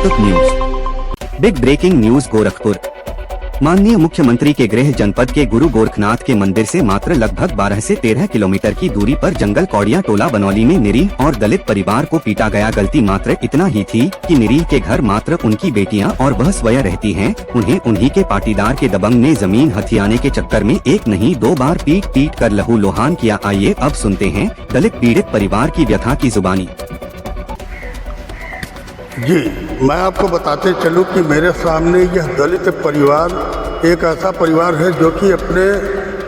आगंतुक news. Big breaking news Gorakhpur. माननीय मुख्यमंत्री के गृह जनपद के गुरु गोरखनाथ के मंदिर से मात्र लगभग 12 से 13 किलोमीटर की दूरी पर जंगल कौड़िया टोला बनौली में निरीह और दलित परिवार को पीटा गया। गलती मात्र इतना ही थी कि निरीह के घर मात्र उनकी बेटियां और वह स्वयं रहती हैं। उन्हें उन्हीं के पाटीदार के दबंग ने जमीन हथियाने के चक्कर में एक नहीं 2 बार पीट कर लहू लोहान किया। आइए अब सुनते हैं दलित पीड़ित परिवार की व्यथा की जुबानी। जी, मैं आपको बताते चलूं कि मेरे सामने यह दलित परिवार एक ऐसा परिवार है जो कि अपने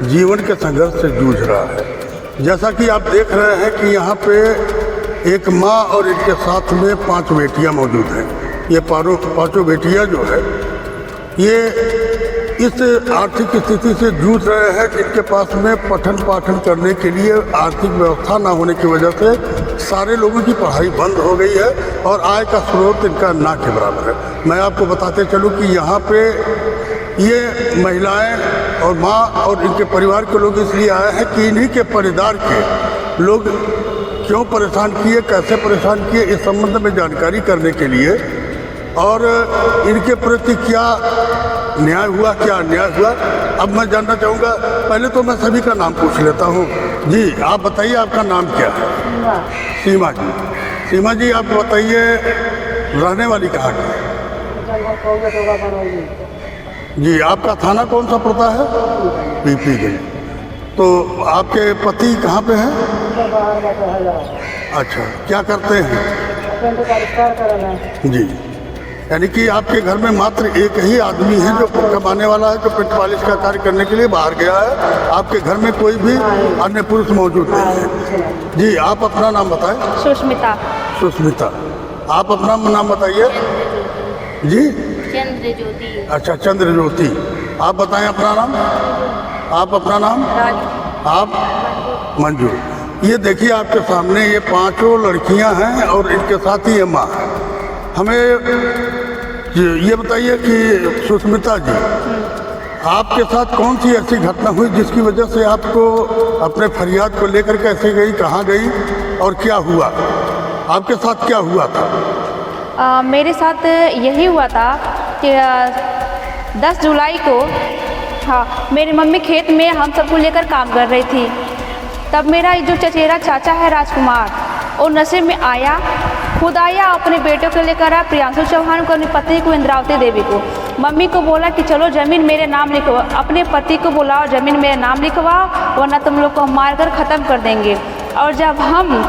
जीवन के संघर्ष से जूझ रहा है। जैसा कि आप देख रहे हैं कि यहाँ पे एक माँ और इनके साथ में 5 बेटियाँ मौजूद हैं। ये पाँचों बेटियाँ जो है ये इस आर्थिक स्थिति से जूझ रहे हैं कि इनके पास में पठन पाठन करने के लिए आर्थिक व्यवस्था ना होने की वजह से सारे लोगों की पढ़ाई बंद हो गई है और आय का स्रोत इनका ना के बराबर है। मैं आपको बताते चलूं कि यहाँ पे ये महिलाएं और माँ और इनके परिवार के लोग इसलिए आए हैं कि इन्हीं के परिवार के लोग क्यों परेशान किए, कैसे परेशान किए, इस संबंध में जानकारी करने के लिए और इनके प्रति क्या न्याय हुआ, क्या अन्याय हुआ, अब मैं जानना चाहूँगा। पहले तो मैं सभी का नाम पूछ लेता हूँ। जी, आप बताइए आपका नाम क्या है? सीमा जी। सीमा जी, आप बताइए रहने वाली कहाँ की? जी, आपका थाना कौन सा पड़ता है? पीपी गई। तो आपके पति कहाँ पे हैं? अच्छा, क्या करते हैं? जी, यानी कि आपके घर में मात्र एक ही आदमी है जो कमाने वाला है, जो पेंट पॉलिश का कार्य करने के लिए बाहर गया है। आपके घर में कोई भी अन्य पुरुष मौजूद नहीं है। जी, आप अपना नाम बताएं। सुष्मिता। सुष्मिता, आप अपना नाम बताइए। जी, चंद्र ज्योति। अच्छा, चंद्र ज्योति। आप बताएं अपना नाम। आप अपना नाम? आप? मंजू। ये देखिए आपके सामने ये 5 लड़कियां हैं और इनके साथ ही ये माँ है। हमें ये बताइए कि सुष्मिता जी, आपके साथ कौन सी ऐसी घटना हुई जिसकी वजह से आपको अपने फरियाद को लेकर कैसे गई, कहाँ गई और क्या हुआ? आपके साथ क्या हुआ था? मेरे साथ यही हुआ था कि 10 जुलाई को मेरी मम्मी खेत में हम सबको लेकर काम कर रही थी। तब मेरा जो चचेरा चाचा है राजकुमार, वो नशे में आया, खुद आया, अपने बेटों को लेकर आया, प्रियांशु चौहान को, अपनी पत्नी को, इंद्रावती देवी को। मम्मी को बोला कि चलो ज़मीन मेरे नाम लिखवाओ, अपने पति को बुलाओ, ज़मीन मेरे नाम लिखवाओ वरना तुम लोग को मार कर ख़त्म कर देंगे। और जब हम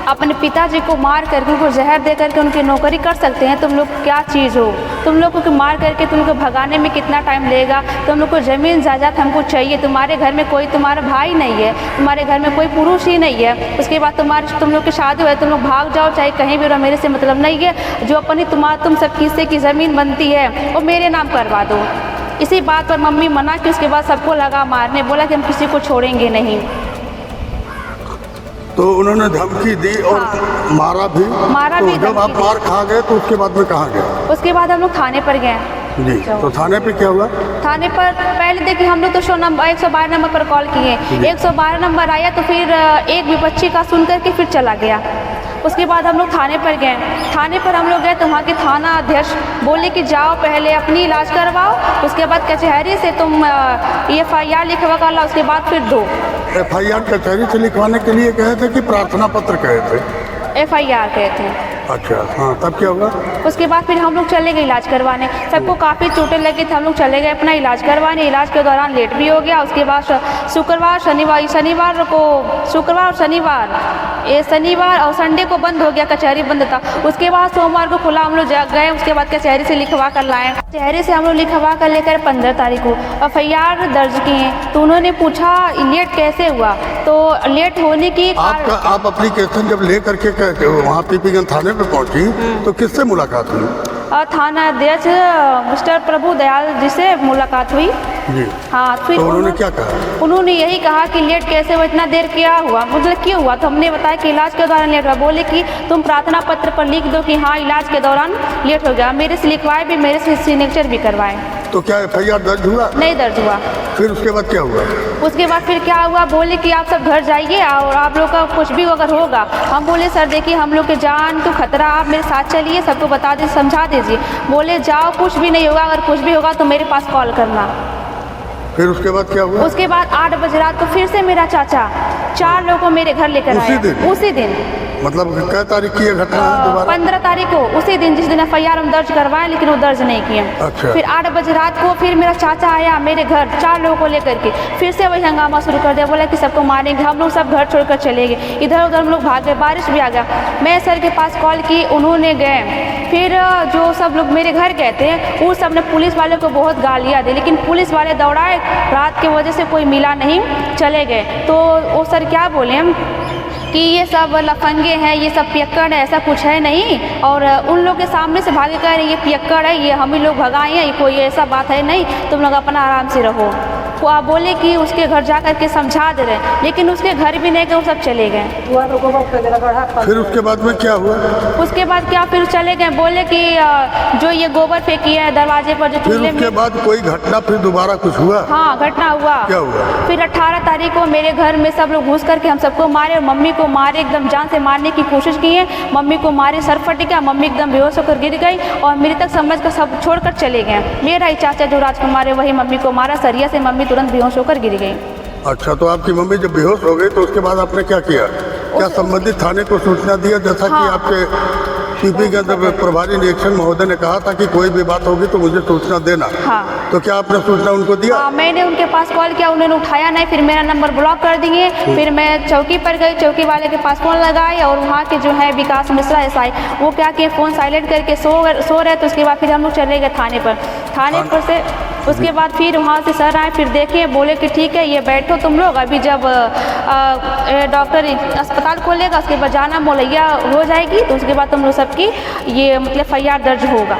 अपने पिताजी को मार करके उनको जहर दे करके उनकी नौकरी कर सकते हैं, तुम लोग क्या चीज़ हो? तुम लोग को मार करके तुम लोग को भगाने में कितना टाइम लगेगा? तुम लोग को ज़मीन जायदाद हमको चाहिए। तुम्हारे घर में कोई तुम्हारा भाई नहीं है, तुम्हारे घर में कोई पुरुष ही नहीं है। उसके बाद तुम लोग की शादी हुई, तुम लोग भाग जाओ, चाहे कहीं भी रहो, मेरे से मतलब नहीं है। जो अपनी तुम सब किस्से की ज़मीन बनती है वो मेरे नाम करवा दो। इसी बात पर मम्मी मना की। उसके बाद सबको लगा मारने, बोला कि हम किसी को छोड़ेंगे नहीं। तो उन्होंने धमकी दी और मारा भी। तो जब आप मार खा गए तो उसके बाद में कहाँ गए? उसके बाद हम लोग थाने पर गए। जी, तो थाने पे क्या हुआ? थाने पर पहले देखिए हम लोग तो 112 नंबर पर कॉल किए। 112 नंबर आया तो फिर एक विपक्षी का सुन करके फिर चला गया। उसके बाद हम लोग थाने पर गए। थाने पर हम लोग गए तो वहाँ के थाना अध्यक्ष बोले कि जाओ पहले अपनी इलाज करवाओ, उसके बाद कचहरी से तुम FIR लिखवा कर लाओ, उसके बाद फिर दो। FIR कचहरी से लिखवाने के लिए कहे थे कि प्रार्थना पत्र कहे थे? FIR कहे थे। अच्छा, हाँ, तब क्या हुआ? उसके बाद फिर हम लोग चले गए इलाज करवाने। सबको काफ़ी चोटें लगी थी, हम लोग चले गए अपना इलाज करवाने। इलाज के दौरान लेट भी हो गया। उसके बाद शनिवार और संडे को बंद हो गया, कचहरी बंद था। उसके बाद सोमवार को खुला, हम लोग गए। उसके बाद कचहरी से लिखवा कर लाए। कचहरी से हम लोग लिखवा कर लेकर 15 तारीख को FIR दर्ज किए। तो उन्होंने पूछा लेट कैसे हुआ, तो लेट होने की आप एप्लीकेशन जब ले करके वहाँ पीपीगंज थाने पे पहुँची तो किससे मुलाकात हुई? थाना अध्यक्ष मिस्टर प्रभु दयाल जी से मुलाकात हुई। जी, हाँ। फिर तो उन्होंने क्या कहा? उन्होंने यही कहा कि लेट कैसे हुआ, इतना देर क्या हुआ, मतलब क्यों हुआ? तो हमने बताया कि इलाज के दौरान लेट हुआ। बोले कि तुम प्रार्थना पत्र पर लिख दो कि हाँ इलाज के दौरान लेट हो गया। मेरे से लिखवाए भी, मेरे से सिग्नेचर भी करवाए। तो क्या FIR दर्ज हुआ? नहीं दर्ज हुआ। फिर उसके बाद क्या हुआ? उसके बाद फिर क्या हुआ, बोले कि आप सब घर जाइए और आप लोग का कुछ भी अगर होगा। हम बोले सर देखिए हम लोग के जान तो खतरा, आप मेरे साथ चलिए, सबको बता दीजिए, समझा दीजिए। बोले जाओ कुछ भी नहीं होगा, अगर कुछ भी होगा तो मेरे पास कॉल करना। फिर उसके बाद क्या हुआ? उसके बाद 8 बजे रात को फिर से मेरा चाचा 4 लोगों को मेरे घर लेकर आया। उसी दिन मतलब क्या तारीख की ये घटना है दोबारा? 15 तारीख को, उसी दिन जिस दिन FIR हम दर्ज करवाए लेकिन वो दर्ज नहीं किए। अच्छा। फिर 8 बजे रात को फिर मेरा चाचा आया मेरे घर 4 लोगों को लेकर के, फिर से वही हंगामा शुरू कर दिया। बोला कि सबको मारेंगे। हम लोग सब घर छोड़कर चले गए, इधर उधर हम लोग भाग गए, बारिश भी आ गया। मैं सर के पास कॉल की, उन्होंने गए। फिर जो सब लोग मेरे घर गए थे उस सब ने पुलिस वाले को बहुत गालियाँ दी, लेकिन पुलिस वाले दौड़ाए, रात की वजह से कोई मिला नहीं, चले गए। तो वो सर क्या बोले कि ये सब लफंगे हैं, ये सब पियक्कड़ है, ऐसा कुछ है नहीं। और उन लोग के सामने से भागे कह रहे ये पियक्कड़ है, ये हम ही लोग भगाए हैं, कोई ऐसा बात है नहीं, तुम लोग अपना आराम से रहो। वो आप बोले कि उसके घर जा कर के समझा दे रहे, लेकिन उसके घर भी नहीं गए, वो सब चले गए। फिर उसके बाद में क्या हुआ? उसके बाद क्या, फिर चले गए, बोले कि जो ये गोबर फेंकी है दरवाजे पर, जो फिर चूल्हे उसके में। बाद कोई घटना फिर दोबारा कुछ हुआ? हाँ घटना हुआ। क्या हुआ? फिर 18 तारीख को मेरे घर में सब लोग घुस करके हम सबको मारे, और मम्मी को मारे, एकदम जान से मारने की कोशिश की है। मम्मी को मारे, सर फट गया, मम्मी एकदम बेहोश होकर गिर गई, और मेरे तक समझ कर सब छोड़कर चले गए। मेरा ही चाचा जो राजकुमार है वही मम्मी को मारा सरिया से, मम्मी तुरंत बेहोश होकर गिर गई। अच्छा, तो आपकी मम्मी जब बेहोश हो गई तो उसके बाद आपने क्या किया? क्या संबंधित थाने को सूचना दिया? जैसा कि आपके CP के अंदर प्रभारी निरीक्षक महोदय ने कहा था कि कोई भी बात होगी तो मुझे सूचना देना। हाँ। तो क्या आपने सूचना उनको दिया? हाँ, मैंने उनके पास कॉल किया, उन्होंने उठाया नहीं, फिर मेरा नंबर ब्लॉक कर दिए। फिर मैं चौकी पर गई, चौकी वाले के पास फ़ोन लगाई, और वहाँ के जो है विकास मिश्रा SI, वो क्या किए, फ़ोन साइलेंट करके सो रहे। तो उसके बाद फिर हम लोग चले गए थाने पर। थाने पर से उसके बाद फिर वहाँ से सर आए, फिर देखे, बोले कि ठीक है ये बैठो तुम लोग, अभी जब डॉक्टर अस्पताल खोलेगा उसके बाद जाना मुहैया हो जाएगी, तो उसके बाद तुम लोग सबकी ये मतलब FIR दर्ज होगा।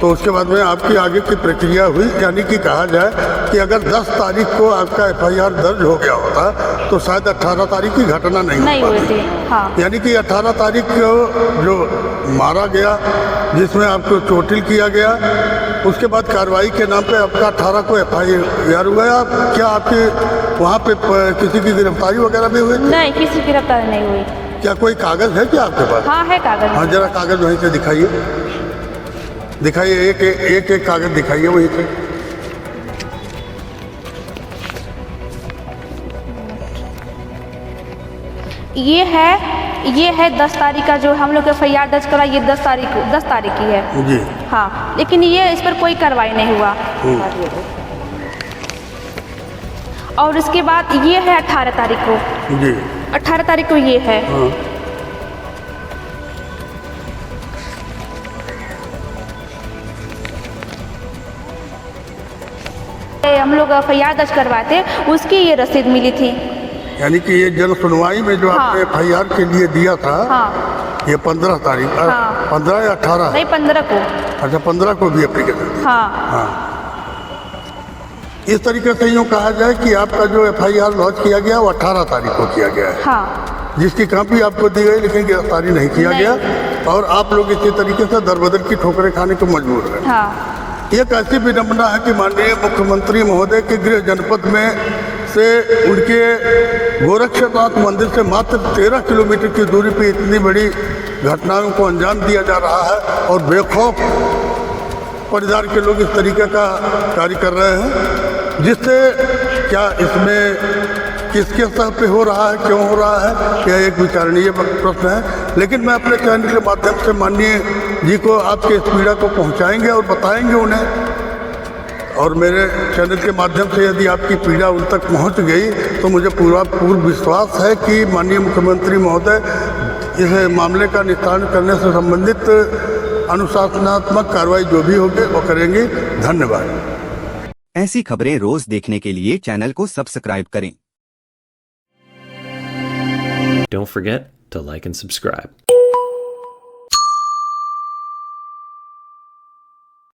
तो उसके बाद में आपकी आगे की प्रक्रिया हुई, यानी कि कहा जाए कि अगर 10 तारीख को आपका FIR दर्ज हो गया होता तो शायद 18 तारीख की घटना नहीं हुई थी। हाँ। यानी कि 18 तारीख को जो मारा गया, जिसमें आपको चोटिल किया गया, उसके बाद कार्रवाई के नाम पे आपका 18 को FIR हुआ। क्या आपके वहाँ पे किसी की गिरफ्तारी वगैरह भी हुई? नहीं, किसी की गिरफ्तारी नहीं हुई। क्या कोई कागज़ है क्या आपके पास? हाँ है कागज़। हाँ, जरा कागज़ वहीं से दिखाइए, दिखाइए, एक कागज़ दिखाइए वहीं से। ये है 10 तारीख का जो हम लोग FIR दर्ज करा, ये 10 तारीख की है जी। हाँ, लेकिन ये इस पर कोई कार्रवाई नहीं हुआ। और उसके बाद ये है 18 तारीख को। जी। 18 तारीख को ये है। हाँ। हम लोग FIR दर्ज करवाए थे, उसकी ये रसीद मिली थी। यानी कि ये जन सुनवाई में जो हाँ। आपने FIR के लिए दिया था, हाँ। ये 15 तारीख, हाँ। 15 या 18? नहीं 15 को। अच्छा, 15 को भी एप्लीकेशन। हाँ। हाँ। इस तरीके से यूँ कहा जाए कि आपका जो FIR लॉन्च किया गया वो 18 तारीख को किया गया है। हाँ। जिसकी कापी आपको दी गई, लेकिन गिरफ्तारी नहीं किया गया, और आप लोग इसी तरीके से दरबदर की ठोकरें खाने को मजबूर हैं। हाँ। एक ऐसी विडम्बना है कि माननीय मुख्यमंत्री महोदय के गृह जनपद में से उनके गोरक्षनाथ मंदिर से मात्र 13 किलोमीटर की दूरी पे इतनी बड़ी घटनाओं को अंजाम दिया जा रहा है, और बेखौफ परिवार के लोग इस तरीके का कार्य कर रहे हैं, जिससे क्या इसमें किसके स्तर पे हो रहा है, क्यों हो रहा है, यह एक विचारणीय प्रश्न है। लेकिन मैं अपने चैनल के माध्यम से माननीय जी को आपके इस पीड़ा को पहुंचाएंगे और बताएंगे उन्हें, और मेरे चैनल के माध्यम से यदि आपकी पीड़ा उन तक पहुंच गई तो मुझे पूर्ण विश्वास है कि माननीय मुख्यमंत्री महोदय इस मामले का निस्तारण करने से संबंधित अनुशासनात्मक कार्रवाई जो भी होगी वो करेंगे। धन्यवाद। ऐसी खबरें रोज देखने के लिए चैनल को सब्सक्राइब करें। Don't forget to like and subscribe.